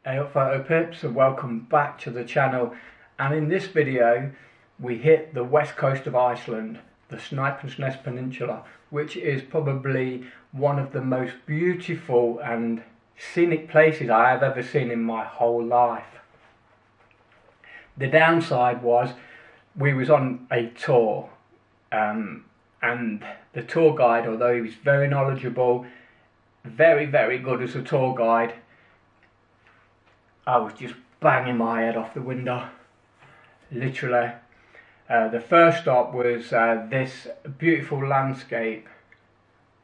Hey up photo pips, and welcome back to the channel. And in this video we hit the west coast of Iceland, the Snaefellsnes Peninsula, which is probably one of the most beautiful and scenic places I have ever seen in my whole life. The downside was we was on a tour, and the tour guide, although he was very knowledgeable, very good as a tour guide, I was just banging my head off the window, literally. The first stop was this beautiful landscape,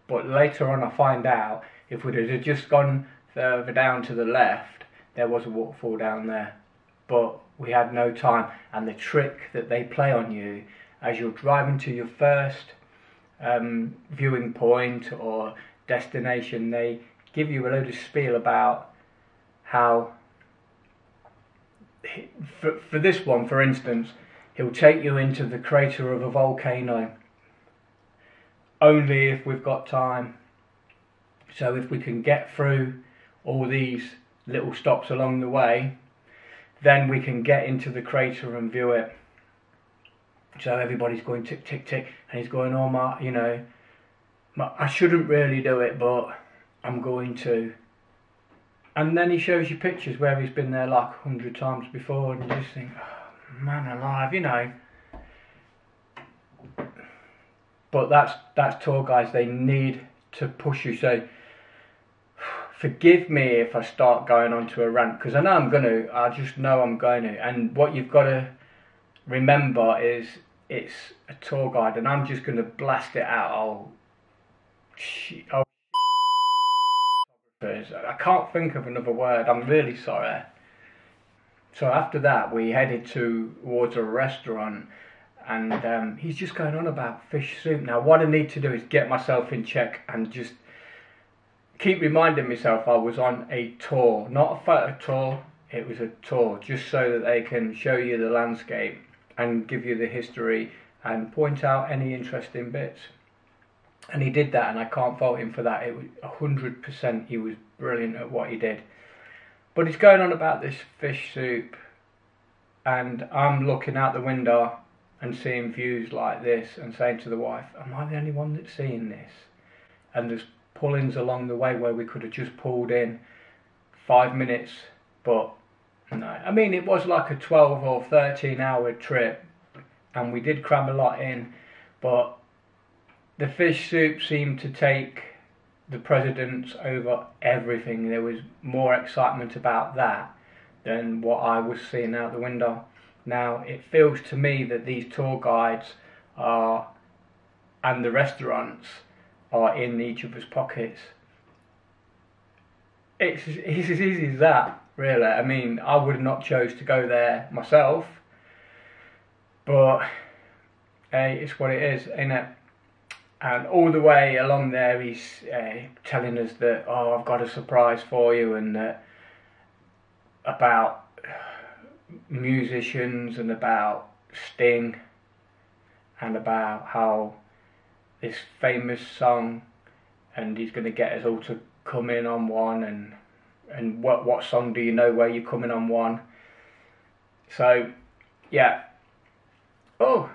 but later on I find out if we'd have just gone further down to the left, there was a waterfall down there, but we had no time. And the trick that they play on you as you're driving to your first viewing point or destination, they give you a load of spiel about how, for this one for instance, he'll take you into the crater of a volcano only if we've got time. So if we can get through all these little stops along the way, then we can get into the crater and view it. So everybody's going tick tick tick, and he's going, oh my, you know, I shouldn't really do it, but I'm going to. And then he shows you pictures where he's been there like 100 times before, and you just think, oh, man alive, you know. But that's tour guides. They need to push you. So forgive me if I start going on to a rant, because I know I'm going to. I just know I'm going to. And what you've got to remember is it's a tour guide, and I'm just going to blast it out. I can't think of another word, I'm really sorry. So after that we headed towards a restaurant, and he's just going on about fish soup. Now what I need to do is get myself in check and just keep reminding myself I was on a tour, not a photo tour, it was a tour, just so that they can show you the landscape and give you the history and point out any interesting bits. And he did that, and I can't fault him for that. It was 100%, he was brilliant at what he did. But he's going on about this fish soup, and I'm looking out the window and seeing views like this and saying to the wife, am I the only one that's seeing this? And there's pull-ins along the way where we could have just pulled in 5 minutes, but no. I mean, it was like a 12 or 13 hour trip, and we did cram a lot in, but the fish soup seemed to take the precedence over everything. There was more excitement about that than what I was seeing out the window. Now, it feels to me that these tour guides are, and the restaurants are in each other's pockets. It's as easy as that, really. I mean, I would have not chose to go there myself, but hey, it's what it is, ain't it? And all the way along there he's telling us that, oh, I've got a surprise for you, and about musicians, and about Sting, and about how this famous song, and he's going to get us all to come in on one, and what song do you know where you're coming on one. So yeah, oh,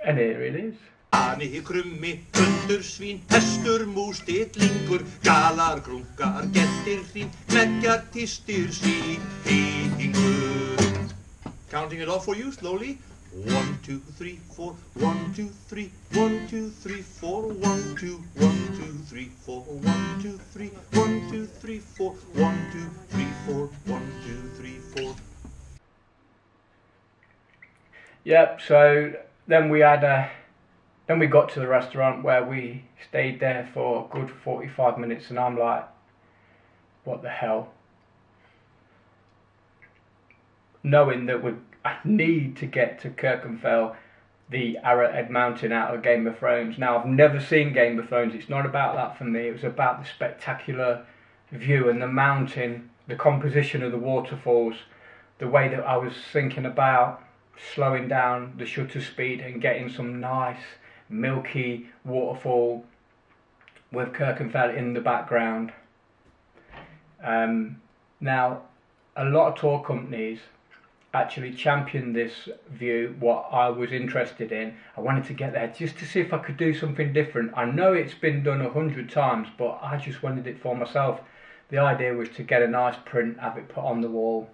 and here it is. Ani, krummi, hundur, svín, hestur, mús, dillingur, galar, grunkar, gettir, hrín, hneggjar, tístir, svíkingur. Counting it off for you slowly. 1, 2, 3, 4. 1, 2, 3. 1, 2, 3, 4. 1, 2, 1, 2, 3, 4. 1, 2, 3. 1, 2, 3, 4. 1, 2, 3, 4. 1, 2, 3, 4. Yep. So then we had Then we got to the restaurant, where we stayed there for a good 45 minutes, and I'm like, what the hell? Knowing that I need to get to Kirkenfell, the Arrowhead Mountain out of Game of Thrones. Now, I've never seen Game of Thrones, it's not about that for me, it was about the spectacular view and the mountain, the composition of the waterfalls, the way that I was thinking about slowing down the shutter speed and getting some nice milky waterfall with Kirkenfell in the background. Now a lot of tour companies actually championed this view, what I was interested in. I wanted to get there just to see if I could do something different. I know it's been done 100 times, but I just wanted it for myself. The idea was to get a nice print, have it put on the wall.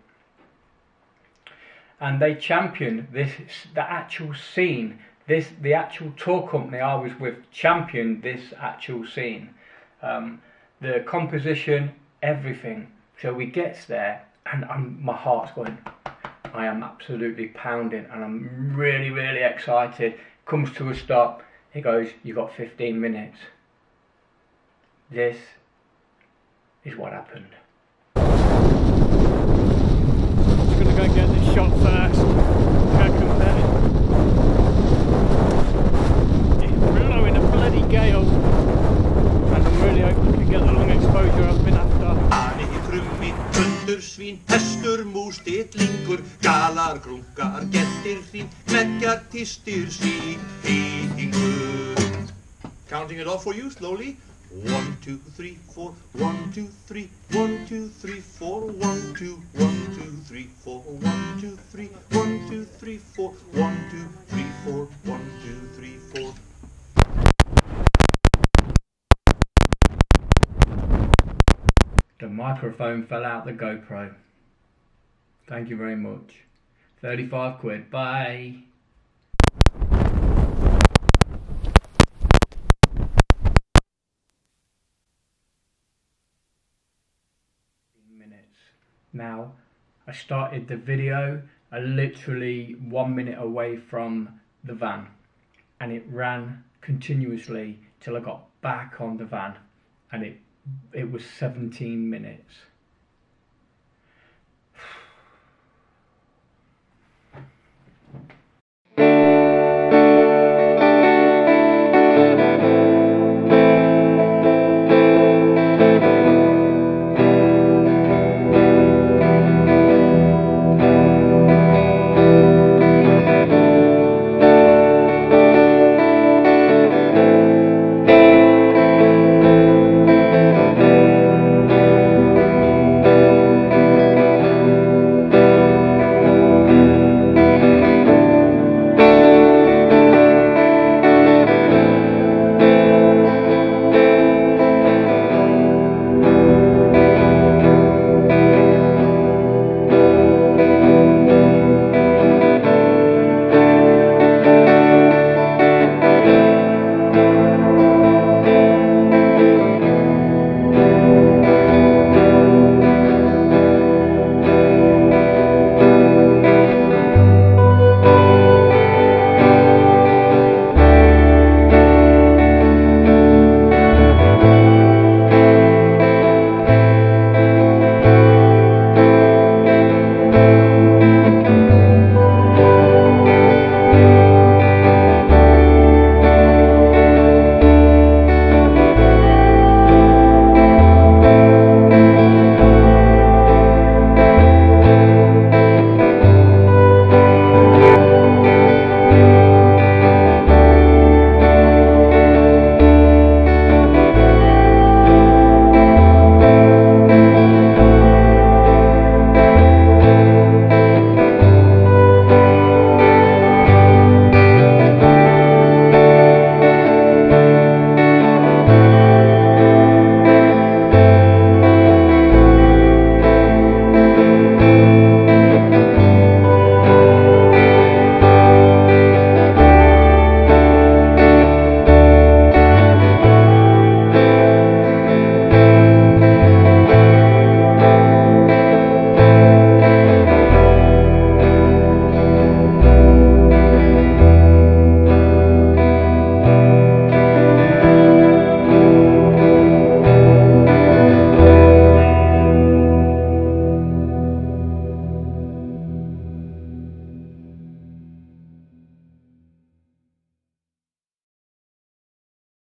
And they championed this, the actual scene. The actual tour company I was with championed this actual scene. The composition, everything. So we gets there and my heart's going, I am absolutely pounding and I'm really, really excited. Comes to a stop, he goes, "You got 15 minutes. This is what happened. I'm just going to go and get this shot first. It's blowing a bloody gale. And I'm really hoping to get the long exposure I've been after. Krummi, hundur, svín, hestur, mús, titlingur, galar, grungar, gettir, hrín, meggjar, tístir, sýkingur. Counting it off for you slowly. 1, 2, 3, 4. 1, 2, 3. 1, 2, 3, 4. 1, 2, 1, 2, 3, 4. 1, 2, 3. 1, 2, 3, 4. 1, 2, 3, 4. 1, 2, 3, 4. The microphone fell out the GoPro. Thank you very much. 35 quid. Bye. Minutes. Now, I started the video literally 1 minute away from the van, and it ran continuously till I got back on the van, and it was 17 minutes.